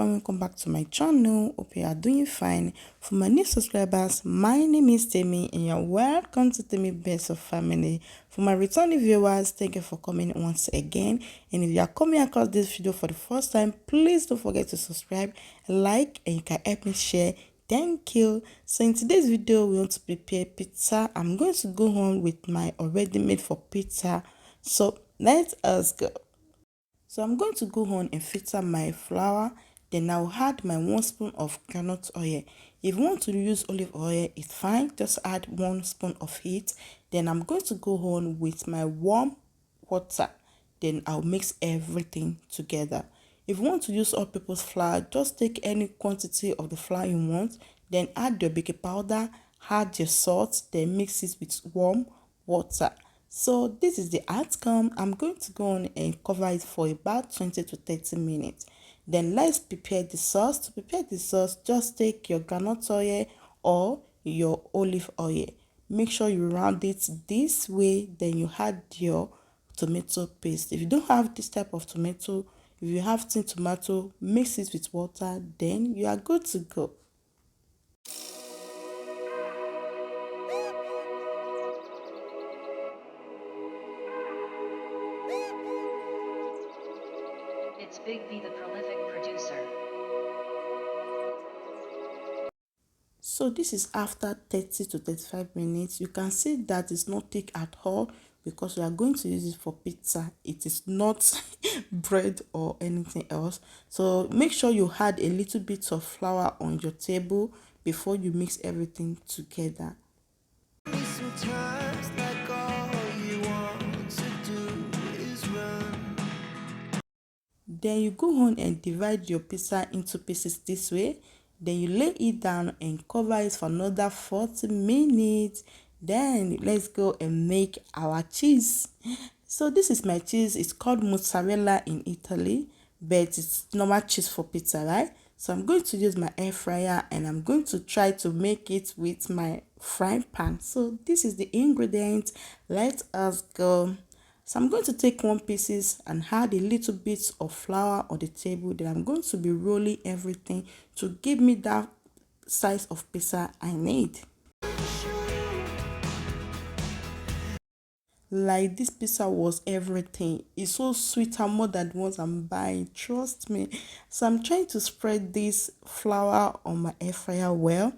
everyone, welcome back to my channel. Hope you are doing fine. For my new subscribers, my name is Temi and you're welcome to Temi Best of Family. For my returning viewers, thank you for coming once again. And if you are coming across this video for the first time, please don't forget to subscribe, like, and you can help me share. Thank you. So in today's video, we want to prepare pizza. I'm going to go on with my already made for pizza. So let us go. So I'm going to go on and filter my flour. Then I'll add my 1 spoon of groundnut oil. If you want to use olive oil, it's fine. Just add 1 spoon of it. Then I'm going to go on with my warm water. Then I'll mix everything together. If you want to use all-purpose flour, just take any quantity of the flour you want. Then add your baking powder, add your salt, then mix it with warm water. So this is the outcome. I'm going to go on and cover it for about 20 to 30 minutes. Then let's prepare the sauce. To prepare the sauce, just take your groundnut oil or your olive oil. Make sure you round it this way, then you add your tomato paste. If you don't have this type of tomato, if you have tin tomato, mix it with water, then you are good to go. It's Big B, the prolific producer. So this is after 30 to 35 minutes. You can see that it's not thick at all because we are going to use it for pizza. It is not bread or anything else. So make sure you add a little bit of flour on your table before you mix everything together. Then you go on and divide your pizza into pieces this way. Then you lay it down and cover it for another 40 minutes. Then let's go and make our cheese. So this is my cheese. It's called mozzarella in Italy, but it's normal cheese for pizza, right? So I'm going to use my air fryer and I'm going to try to make it with my frying pan. So this is the ingredient. Let us go. So I'm going to take 1 piece and add a little bit of flour on the table. Then I'm going to be rolling everything to give me that size of pizza I need. Like this pizza was everything. It's so sweeter, more than the ones I'm buying, trust me. So I'm trying to spread this flour on my air fryer well.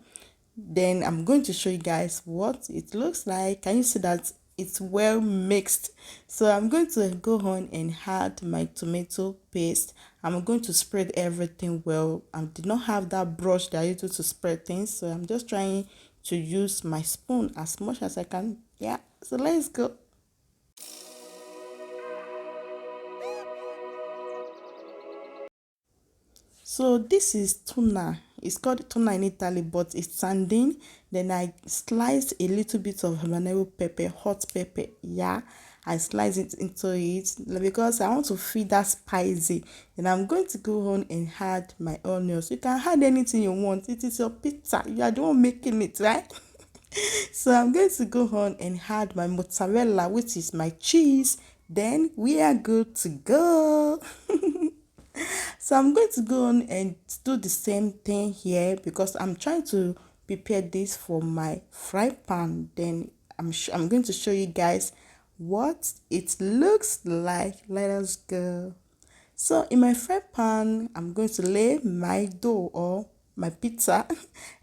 Then I'm going to show you guys what it looks like. Can you see that it's well mixed? So I'm going to go on and add my tomato paste. I'm going to spread everything well. I did not have that brush that I use to spread things, so I'm just trying to use my spoon as much as I can. Yeah, so let's go. So this is tuna. It's called tuna in Italy, but it's sardine. Then I sliced a little bit of habanero pepper, hot pepper. Yeah, I slice it into it because I want to feel that spicy. And I'm going to go on and add my onions. You can add anything you want. It is your pizza. You are the one making it, right? So I'm going to go on and add my mozzarella, which is my cheese. Then we are good to go. So I'm going to go on and do the same thing here because I'm trying to prepare this for my fry pan. Then I'm going to show you guys what it looks like. Let us go. So in my fry pan, I'm going to lay my dough or my pizza.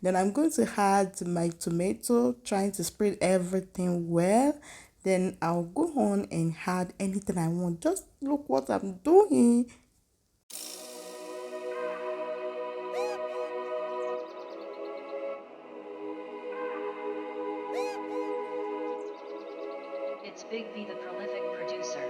Then I'm going to add my tomato, trying to spread everything well. Then I'll go on and add anything I want. Just look what I'm doing. It's Big B, the prolific producer.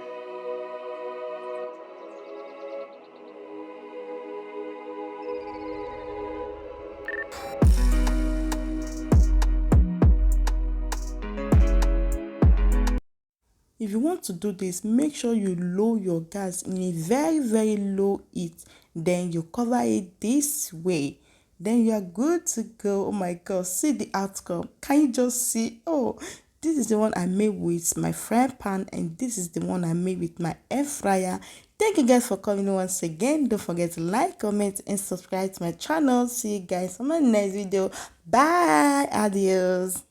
If you want to do this, make sure you lower your gas in a very low heat. Then you cover it this way. Then you are good to go. Oh my God, see the outcome. Can you just see? Oh, this is the one I made with my frying pan and this is the one I made with my air fryer. Thank you guys for coming once again. Don't forget to like, comment, and subscribe to my channel. See you guys on my next video. Bye. Adios.